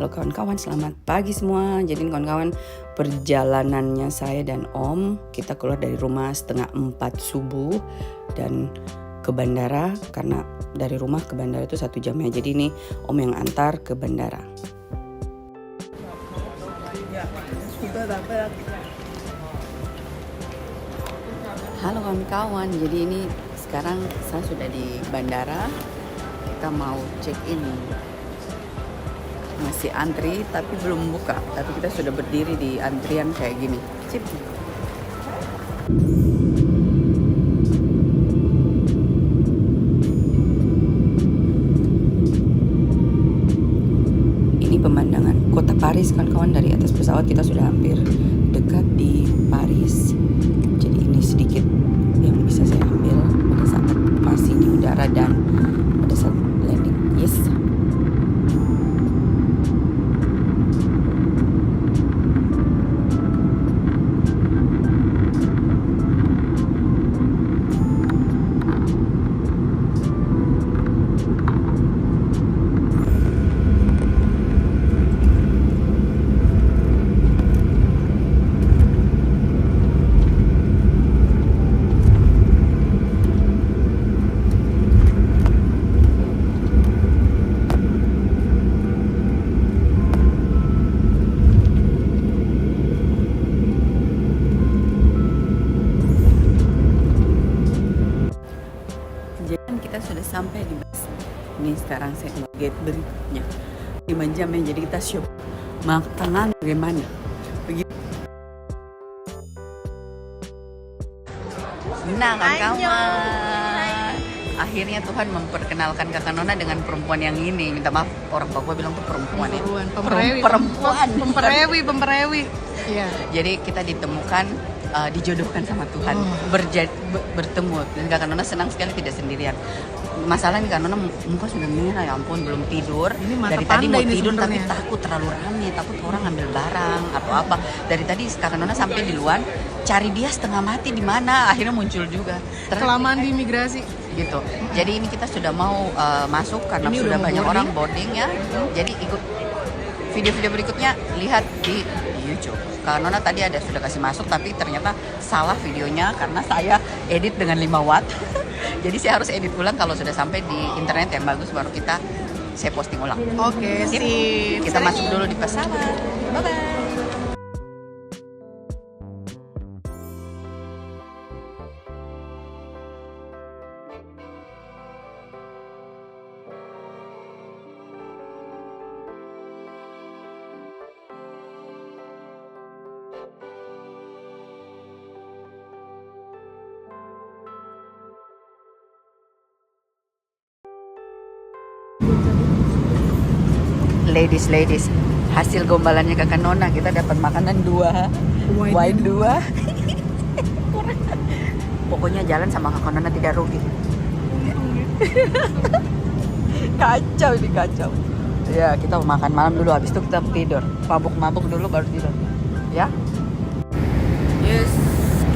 Halo kawan-kawan, selamat pagi semua. Jadi kawan-kawan, perjalanannya saya dan Om, kita keluar dari rumah 3:30 subuh dan ke bandara, karena dari rumah ke bandara itu 1 jam ya. Jadi ini Om yang antar ke bandara. Halo kawan-kawan, jadi ini sekarang saya sudah di bandara. Kita mau check in. Masih antri tapi belum buka, tapi kita sudah berdiri di antrian kayak gini. Sip. Ini pemandangan kota Paris kawan-kawan. Dari atas pesawat kita sudah hampir dekat di Paris. Jadi ini sedikit yang bisa saya ambil pada saat masih di udara dan pada saat landing. Yes. Kita sudah sampai di bus. Ini sekarang saya ke gate berikutnya. 5 jam ya, jadi kita show makanan bagaimana. Begitu. Nah kawan-kawan, akhirnya Tuhan memperkenalkan Kakak Nona dengan perempuan yang ini. Minta maaf, orang Papua bilang tuh perempuan ya. Pemperewi. Iya. Jadi kita ditemukan, dijodohkan sama Tuhan, bertemu, dan Kakak Nona senang sekali tidak sendirian. Masalahnya Kakak Nona muka sudah merah, ya ampun, belum tidur. Dari tadi mau tidur tapi takut terlalu rame, takut orang ambil barang atau apa. Dari tadi Kakak Nona sampai di luar cari dia setengah mati di mana, akhirnya muncul juga. Kelamaan di imigrasi gitu. Jadi ini kita sudah mau masuk karena ini sudah banyak orang boarding ya. Jadi ikut video-video berikutnya lihat di YouTube. Kak Nona tadi sudah kasih masuk, tapi ternyata salah videonya karena saya edit dengan 5 watt. Jadi saya harus edit ulang kalau sudah sampai di internet yang bagus, baru saya posting ulang. Oke, sip. Kita masuk dulu di pesawat. Bye-bye. Ladies, hasil gombalannya Kakak Nona, kita dapat makanan 2, wine 2. Pokoknya jalan sama Kakak Nona tidak rugi. Kacau. Ya, kita mau makan malam dulu, habis itu kita tidur. Mabuk dulu baru tidur. Ya. Yes,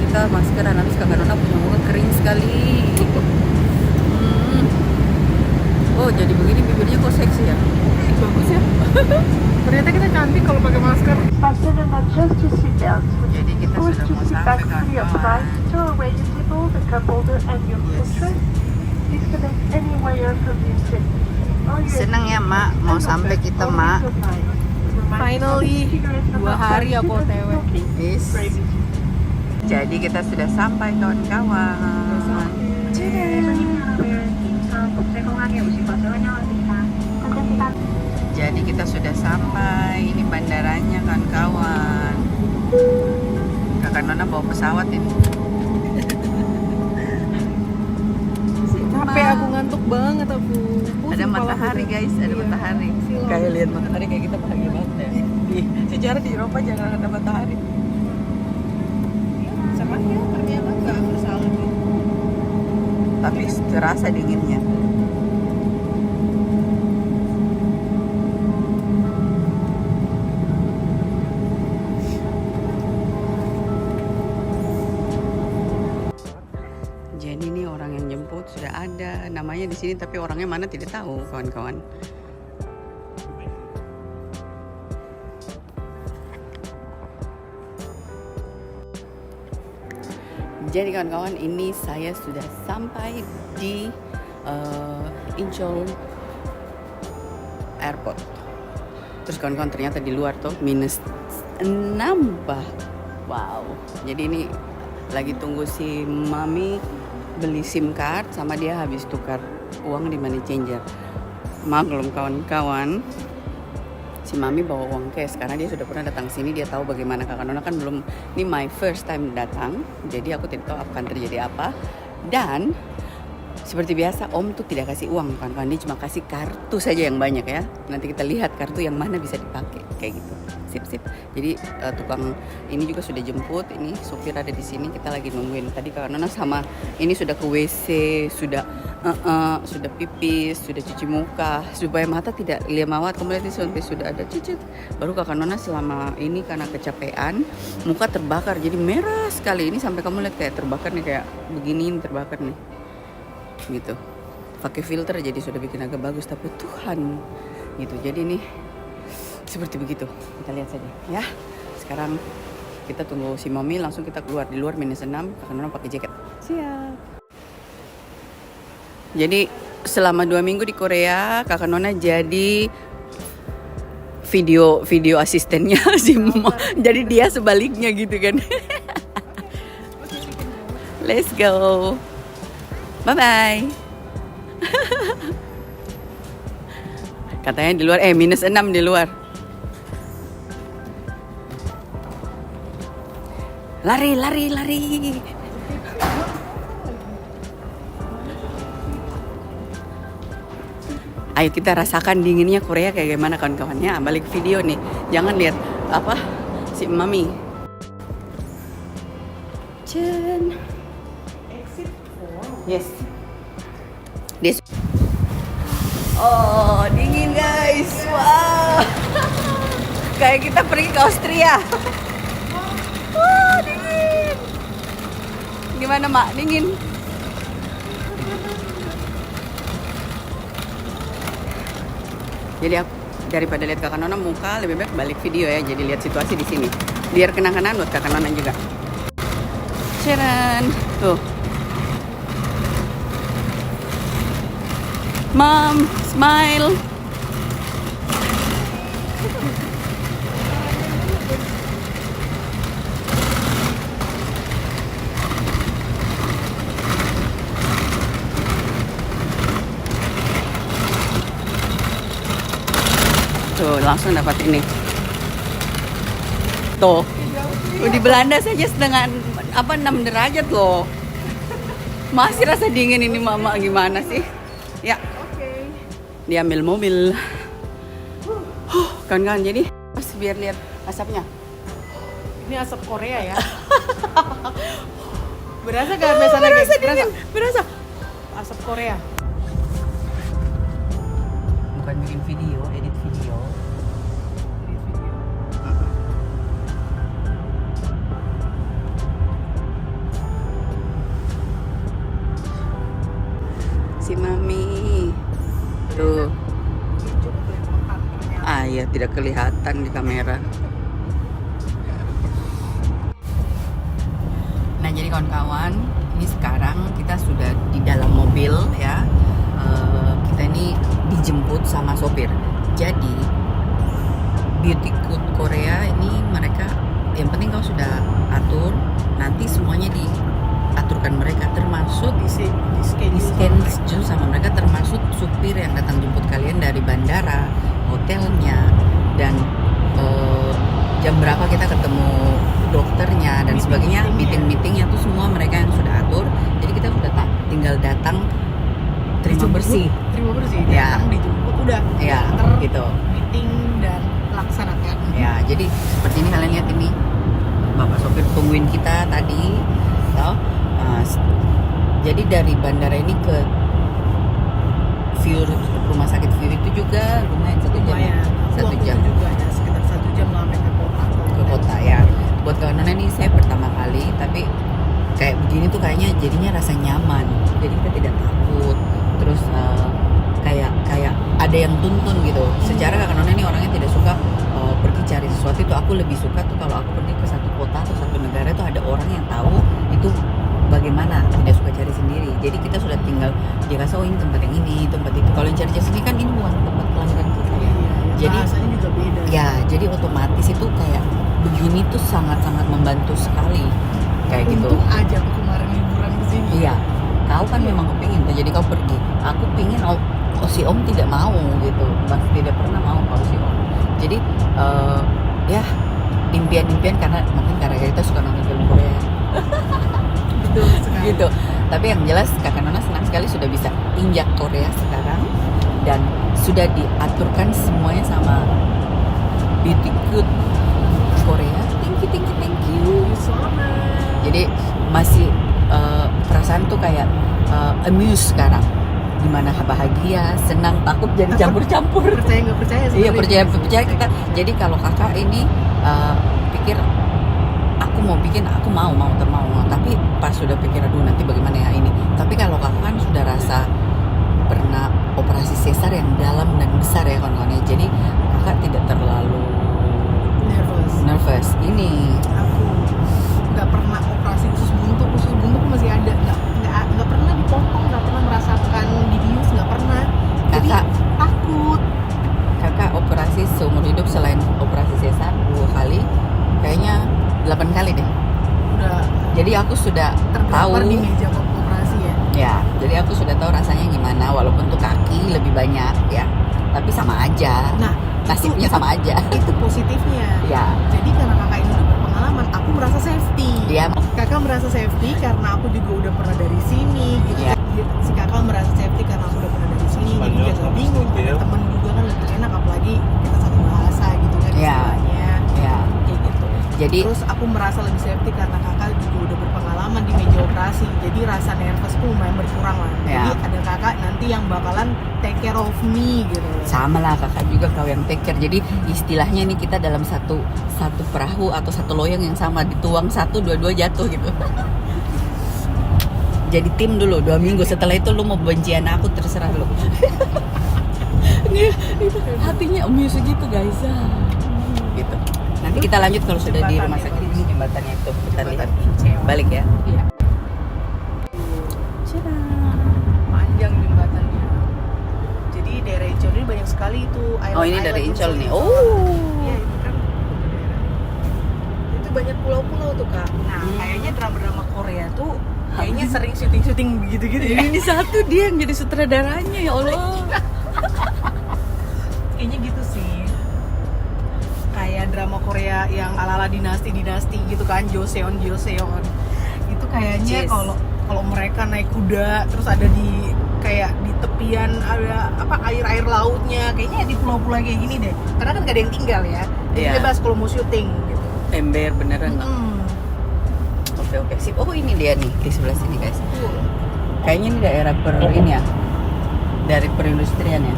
kita masker, dan habis Kakak Nona punya muka kering sekali. Oh, jadi begini bibirnya kok seksi ya? Bagus ya. Ternyata kita cantik kalau pakai masker. Jadi kita sudah mau sampai kawan-kawan. Senang ya Mak, mau sampai kita Mak. Finally 2 hari aku OTW. Yes. Jadi kita sudah sampai kawan-kawan. Jadi kita sudah sampai, ini bandaranya kawan-kawan. Kakak Nona bawa pesawat ini. Capek aku, ngantuk banget aku. Ada matahari guys, ada matahari. Kayak lihat matahari kayak kita bahagia banget ya. Sejarah di Eropa jangan ada matahari. Sama ya, ternyata nggak bersalah. Tapi terasa dinginnya. Sudah ada namanya di sini, tapi orangnya mana tidak tahu kawan-kawan. Jadi kawan-kawan, ini saya sudah sampai di Incheon Airport. Terus kawan-kawan ternyata di luar tuh -6 bah. Wow. Jadi ini lagi tunggu si mami beli SIM card sama dia habis tukar uang di money changer. Maklum kawan-kawan, si mami bawa uang cash karena dia sudah pernah datang sini, dia tahu bagaimana. Kakak Nona kan belum, ini my first time datang, jadi aku tidak tahu akan terjadi apa. Dan seperti biasa Om tuh tidak kasih uang kawan-kawan, dia cuma kasih kartu saja yang banyak ya. Nanti kita lihat kartu yang mana bisa dipakai kayak gitu. Sip. Jadi tukang ini juga sudah jemput, ini supir ada di sini, kita lagi nungguin. Tadi Kakak Nona sama ini sudah ke WC, sudah pipis, sudah cuci muka supaya mata tidak lemawat. Kemudian sampai sudah ada cicit. Baru Kakak Nona selama ini karena kecapean, muka terbakar jadi merah sekali. Ini sampai kamu lihat kayak terbakar nih, kayak begini terbakar nih. Gitu. Pakai filter jadi sudah bikin agak bagus, tapi Tuhan gitu. Jadi nih seperti begitu. Kita lihat saja ya. Sekarang kita tunggu si mami, langsung kita keluar. Di luar -6, Kakak Nona pakai jaket. Siap. Jadi selama 2 minggu di Korea, Kakak Nona jadi video asistennya si mama. Jadi dia sebaliknya gitu kan. Let's go. Bye bye. Katanya di luar -6 di luar. Lari. Ayo kita rasakan dinginnya Korea kayak gimana kawan-kawannya. Balik video nih. Jangan lihat apa si mami. Exit 4. Yes. This. Oh, dingin guys. Wow. Kayak kita pergi ke Austria. Wah, dingin. Gimana, Mak? Dingin? Jadi aku daripada lihat Kakak Nona muka, lebih baik balik video ya. Jadi lihat situasi di sini. Biar kenang-kenangan buat Kakak Nona juga. Ceran. Tuh. Mom, smile. Tuh, langsung dapat ini. Tuh. Di Belanda saja setengah 6 derajat loh. Masih rasa dingin ini mama, gimana sih? Ya. Oke. Dia ambil mobil. Kan jadi pas biar lihat asapnya. Ini asap Korea ya. Berasa gak biasanya kayak Berasa. asap Korea. Bukan bikin video, edit video. Si mami tuh, ya tidak kelihatan di kamera. Nah jadi kawan-kawan, ini sekarang kita sudah di dalam mobil ya. Kita ini dijemput sama sopir. Jadi beauty code Korea ini mereka yang penting kau sudah atur, nanti semuanya diaturkan mereka, termasuk di schedule sama mereka, termasuk supir yang datang jemput kalian dari bandara, hotelnya, dan jam berapa kita ketemu dokternya dan sebagainya, meetingnya tuh semua mereka yang sudah atur. Jadi kita sudah tinggal datang terima bersih ya, datang dijemput udah ya gitu, meeting dan laksanakan ya. Jadi seperti ini, kalian lihat ini bapak sopir tungguin kita tadi tau. Jadi dari bandara ini ke View, rumah sakit View itu juga lumayan 1 jam ya? 1 jam juga ya, sekitar 1 jam lah sampai ke kota ya. Buat kawan ini saya pertama kali, tapi kayak begini tuh kayaknya jadinya rasa nyaman, jadi kita tidak takut. Terus kayak ada yang tuntun gitu. Secara Kakak Nona ini orangnya tidak suka pergi cari sesuatu. Itu aku lebih suka tuh kalau aku pergi ke satu kota atau satu negara itu ada orang yang tahu itu bagaimana tidak suka cari sendiri. Jadi kita sudah tinggal dia kasih, oh ini tempat yang ini, tempat itu. Kalau yang cari sendiri kan ini bukan tempat kelahiran kita. Jadi bahasanya juga beda. Ya, jadi otomatis itu kayak begini tuh sangat-sangat membantu sekali. Kayak gitu. Untung aja aku kemarin liburan ke sini. Iya, kau kan memang kepingin tuh, jadi kau pergi. Aku pingin si Om tidak mau gitu, Mas tidak pernah mau kalau si Om. Jadi ya impian-impian karena mungkin karena kita suka nonton film Korea. Betul sekali. Gitu. Tapi yang jelas Kakak Nona senang sekali sudah bisa injak Korea sekarang dan sudah diaturkan semuanya sama Beauty Good Korea. Thank you. So much. Jadi masih perasaan tuh kayak amuse sekarang, dimana bahagia, senang, takut jadi campur-campur. Percaya nggak percaya sih? Iya, percaya kita. Jadi kalau kakak ini pikir aku mau bikin, aku mau termau, tapi pas sudah pikir aduh nanti bagaimana ya ini. Tapi kalau kakak kan sudah rasa pernah operasi sesar yang dalam dan besar ya kawan-kawan. Jadi kakak tidak terlalu nervous. Ini Aku nggak pernah operasi usus buntu masih ada, nggak pernah dipotong, nggak pernah merasakan dibius, nggak pernah. Jadi Kakak. takut. kakak operasi seumur hidup selain operasi sesar 2 kali, kayaknya 8 kali deh. Udah Jadi aku sudah tahu. terdampar di meja operasi ya. Ya, jadi aku sudah tahu rasanya gimana, walaupun tuh kaki lebih banyak ya, tapi sama aja. Nah, Nasibnya sama aja. itu positifnya. Ya, Jadi karena kakak ini udah berpengalaman, aku merasa safety. dia Kakak merasa safety karena aku juga udah pernah dari sini gitu. Iya. Si kakak merasa safety karena aku udah pernah dari sini, jadi dia gak bingung. Temen juga kan lebih enak, apalagi kita satu bahasa gitu kan Iya. istilahnya. ya. Kayak gitu. Jadi Terus aku merasa lebih safety karena kakak juga udah berpengalaman di meja operasi. Jadi rasa nervousku lumayan berkurang lah. Ya. Jadi ada kakak nanti yang bakalan take care of me gitu. sama lah kakak juga kau yang take care. Jadi istilahnya ini kita dalam satu perahu atau satu loyang yang sama, dituang satu, dua-dua jatuh gitu. Jadi tim dulu 2 minggu, setelah itu lu mau bencian aku terserah lu. Ini itu hatinya amuse gitu guys. Gitu. Nanti kita lanjut kalau sudah di rumah sakit. Ini jembatannya itu kita lihat. Balik ya. Iya. Panjang jembatannya. Jadi daerah Incol ini banyak sekali itu Oh ini dari Incol nih. Oh. Iya itu kan itu banyak pulau-pulau tuh kak. Nah kayaknya drama-drama Korea tuh kayaknya sering syuting-syuting gitu-gitu ya. Ini satu dia yang jadi sutradaranya ya Allah. Kayaknya gitu sih. Kayak drama Korea yang ala-ala dinasti gitu kan, Joseon. Itu kayaknya Yes. kalau mereka naik kuda terus ada di kayak di tepian ada apa air lautnya, kayaknya di pulau-pulau kayak gini deh. Karena kan gak ada yang tinggal ya. Jadi Iya. bebas kalau mau syuting gitu. Ember beneran. Oke sip. Oh ini dia nih di sebelah sini guys. Kayaknya ini daerah ini ya. Dari perindustrian ya.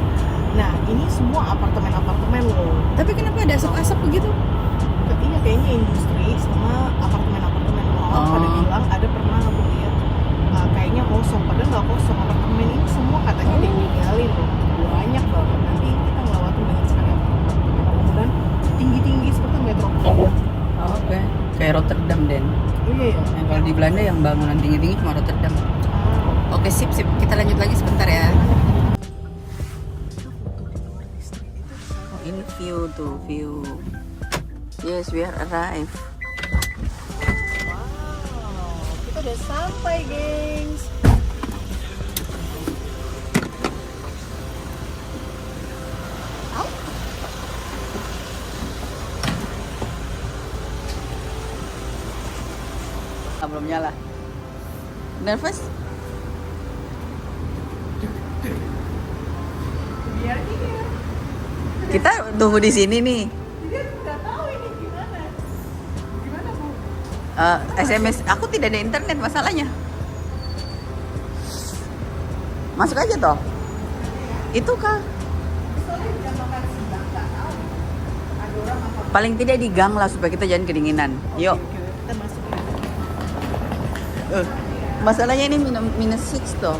Nah, ini semua apartemen loh. Tapi kenapa ada asap-asap begitu? Iya, kayaknya industri sama apartemen. Orang pada bilang ada pernah aku lihat kayaknya kosong, padahal nggak kosong. Apartemen ini semua katanya ada yang ninggalin loh. Banyak banget. Nanti kita ngelewatin dengan sekali apartemen. Bangunan tinggi-tinggi seperti metropol. Oke. Kayak Rotterdam Den. Iya. Yang kalau di Belanda yang bangunan tinggi-tinggi cuma Rotterdam. Oke sip. Kita lanjut lagi sebentar ya. Oh, ini view tuh, view. Yes, we are arrived. Wow, kita udah sampai, gengs. Belum nyala. Nervous? Biar dia. Kita tunggu di sini nih. Dia nggak tahu ini gimana. Gimana, Bu? SMS aku tidak ada internet masalahnya. Masuk aja toh. Itu kah? Soalnya jam makan siang nggak tahu. Ada orang apa? Paling tidak di gang lah supaya kita jangan kedinginan. Yuk. Oke, kita masuk. Masalahnya ini minus 6 toh.